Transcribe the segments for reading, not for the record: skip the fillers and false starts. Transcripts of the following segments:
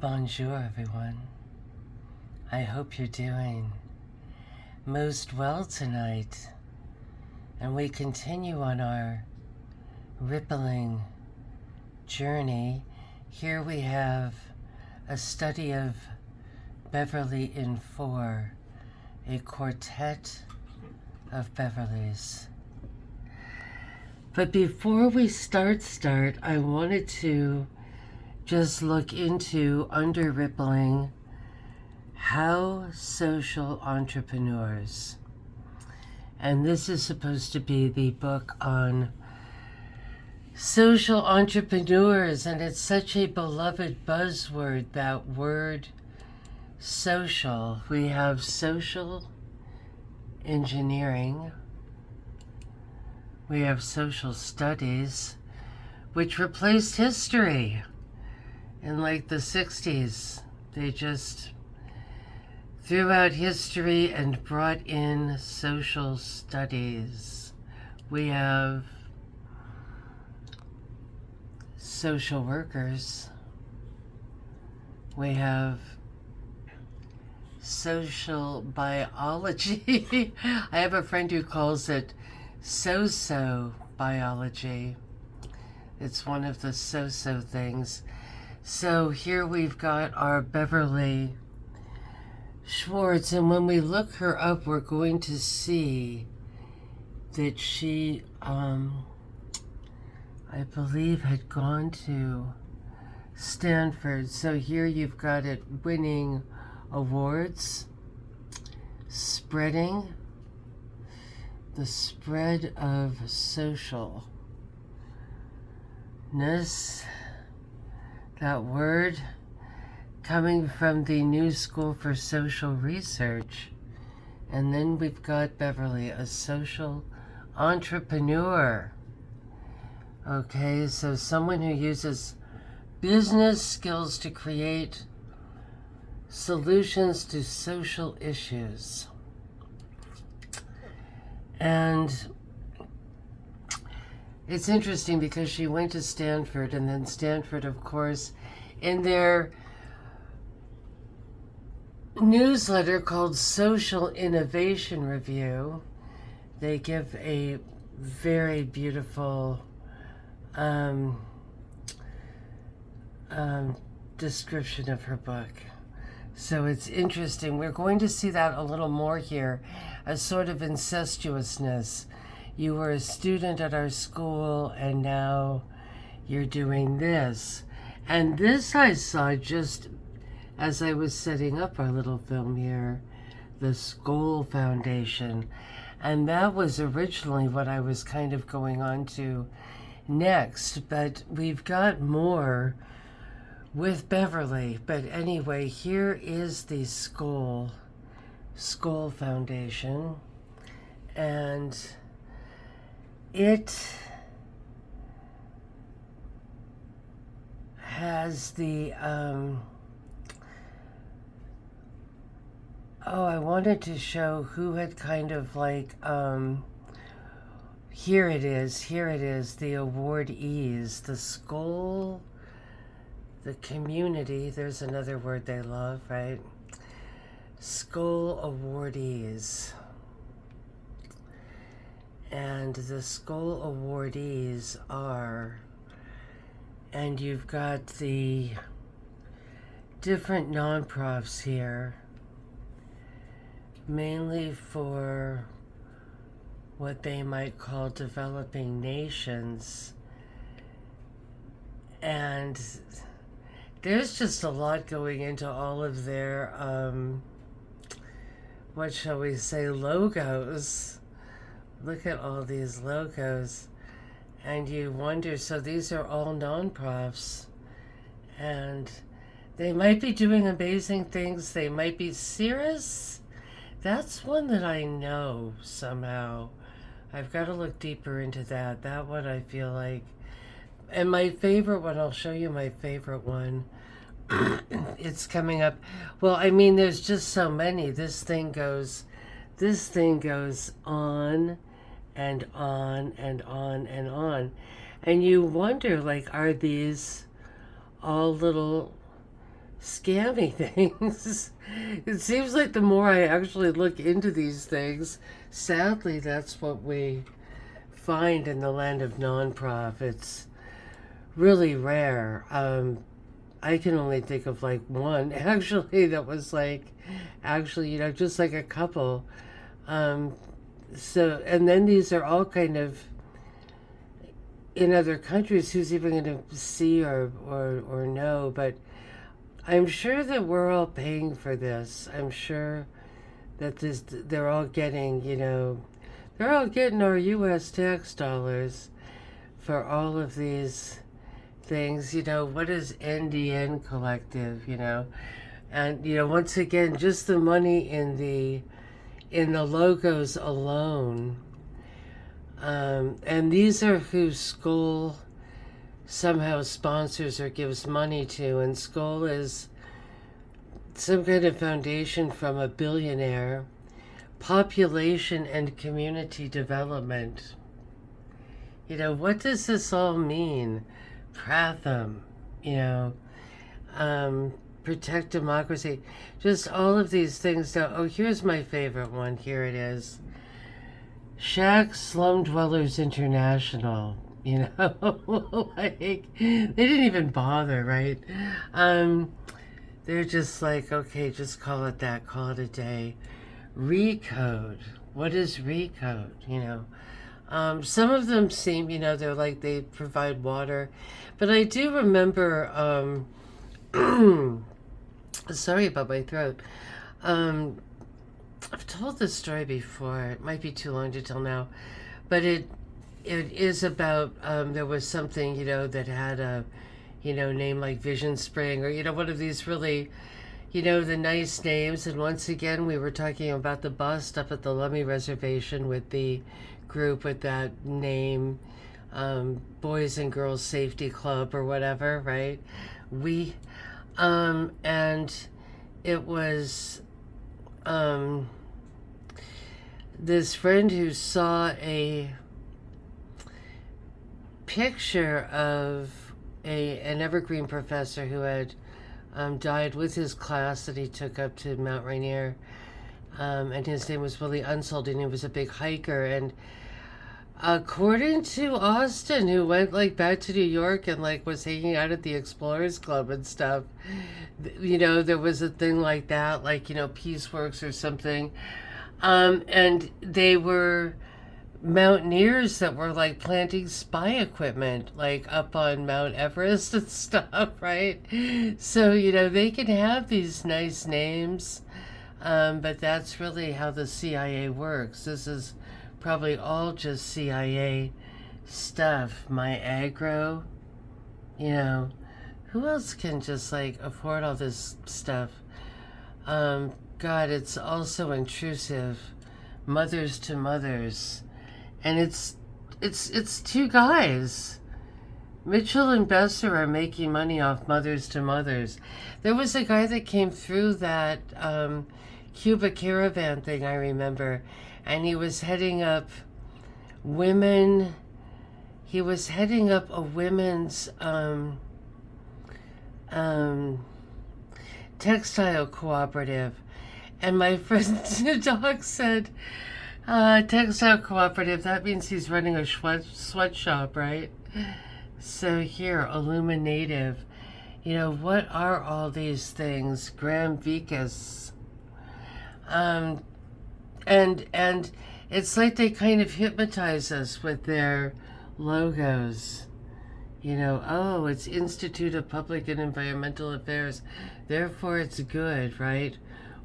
Bonjour, everyone. I hope you're doing most well tonight. And we continue on our rippling journey. Here we have a study of Beverly in 4, a quartet of Beverlys. But before we start, I wanted to just look into under rippling how social entrepreneurs, and this is supposed to be the book on social entrepreneurs, and it's such a beloved buzzword, that word social. We have social engineering, we have social studies, which replaced history. In like the 60s, they just threw out history and brought in social studies. We have social workers. We have social biology. I have a friend who calls it so-so biology. It's one of the so-so things. So here we've got our Beverly Schwartz, and when we look her up, we're going to see that she, I believe, had gone to Stanford. So here you've got it winning awards, spreading, the spread of socialness. That word coming from the New School for Social Research. And then we've got Beverly, a social entrepreneur. Okay, so someone who uses business skills to create solutions to social issues. And it's interesting because she went to Stanford, and then Stanford, of course, in their newsletter called Social Innovation Review, they give a very beautiful description of her book. So it's interesting. We're going to see that a little more here, a sort of incestuousness. You were a student at our school, and now you're doing this. And this I saw just as I was setting up our little film here, the Skoll Foundation. And that was originally what I was kind of going on to next. But we've got more with Beverly. But anyway, here is the Skoll Foundation. And it has the, I wanted to show who had kind of like, here it is, the awardees, the Skoll, the community, there's another word they love, right? Skoll awardees. And the Skoll awardees are, and you've got the different non-profs here, mainly for what they might call developing nations. And there's just a lot going into all of their, what shall we say, logos. Look at all these logos, and you wonder, so these are all non-profs, and they might be doing amazing things. They might be serious. That's one that I know somehow. I've got to look deeper into that. That one I feel like. And my favorite one, I'll show you my favorite one. It's coming up. Well, I mean, there's just so many. This thing goes on and on and on and on. And you wonder, like, are these all little scammy things. It seems like the more I actually look into these things, sadly, that's what we find in the land of nonprofits. Really rare. I can only think of like one actually that was like, actually, just like a couple. So, and then these are all kind of in other countries. Who's even going to see or know? But I'm sure that we're all paying for this. I'm sure that they're all getting, they're all getting our U.S. tax dollars for all of these things. What is NDN Collective? And once again, just the money in the logos alone. And these are who Skoll somehow sponsors or gives money to. And Skoll is some kind of foundation from a billionaire. Population and community development. What does this all mean? Pratham, protect democracy. Just all of these things. Now, here's my favorite one. Here it is. Shack Slum Dwellers International. Like, they didn't even bother, right? They're just like, okay, just call it that, call it a day. Recode. What is Recode? Some of them seem, they're like they provide water. But I do remember, sorry about my throat. I've told this story before. It might be too long to tell now. But it is about, there was something, that had a, name like Vision Spring, or, one of these really, the nice names. And once again, we were talking about the bust up at the Lummi Reservation with the group with that name, Boys and Girls Safety Club or whatever, right? And it was this friend who saw a picture of an Evergreen professor who had died with his class that he took up to Mount Rainier. And his name was Willie Unsold, and he was a big hiker. And according to Austin, who went like back to New York and like was hanging out at the Explorers Club and stuff, there was a thing like that, like, Peaceworks or something. And they were mountaineers that were like planting spy equipment like up on Mount Everest and stuff, right? So, they can have these nice names. But that's really how the CIA works. This is probably all just CIA stuff. My aggro, who else can just like afford all this stuff? God, it's also intrusive. Mothers to Mothers, and it's two guys. Mitchell and Besser are making money off Mothers to Mothers. There was a guy that came through that Cuba caravan thing, I remember, and he was heading up women. He was heading up a women's textile cooperative, and my friend Doc said, textile cooperative, that means he's running a sweatshop, right? So here, Illuminative, what are all these things? Graham Vikas. And it's like they kind of hypnotize us with their logos. It's Institute of Public and Environmental Affairs, therefore it's good, right?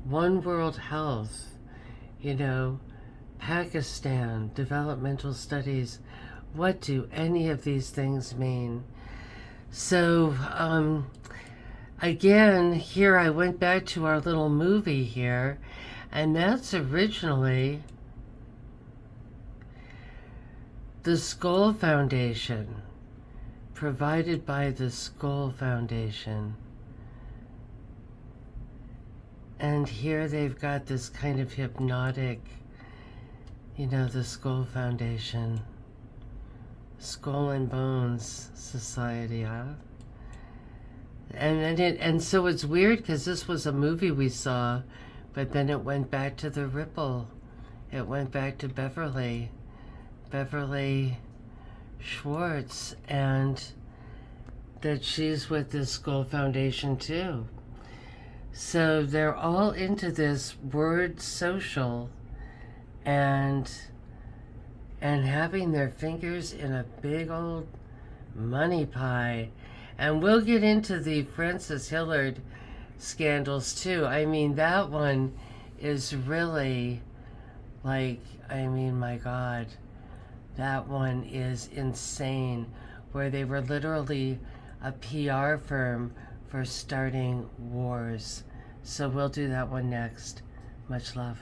One World Health, Pakistan, developmental studies. What do any of these things mean? So, again, here I went back to our little movie here, and that's originally the Skoll Foundation, provided by the Skoll Foundation. And here they've got this kind of hypnotic, the Skoll Foundation. Skull and Bones Society, huh? And so it's weird because this was a movie we saw, but then it went back to the Ripple. It went back to Beverly Schwartz, and that she's with the Skoll Foundation too. So they're all into this word social and having their fingers in a big old money pie. And we'll get into the Frances Hillard scandals too. I mean, that one is really like, I mean, my God, that one is insane, where they were literally a PR firm for starting wars. So we'll do that one next. Much love.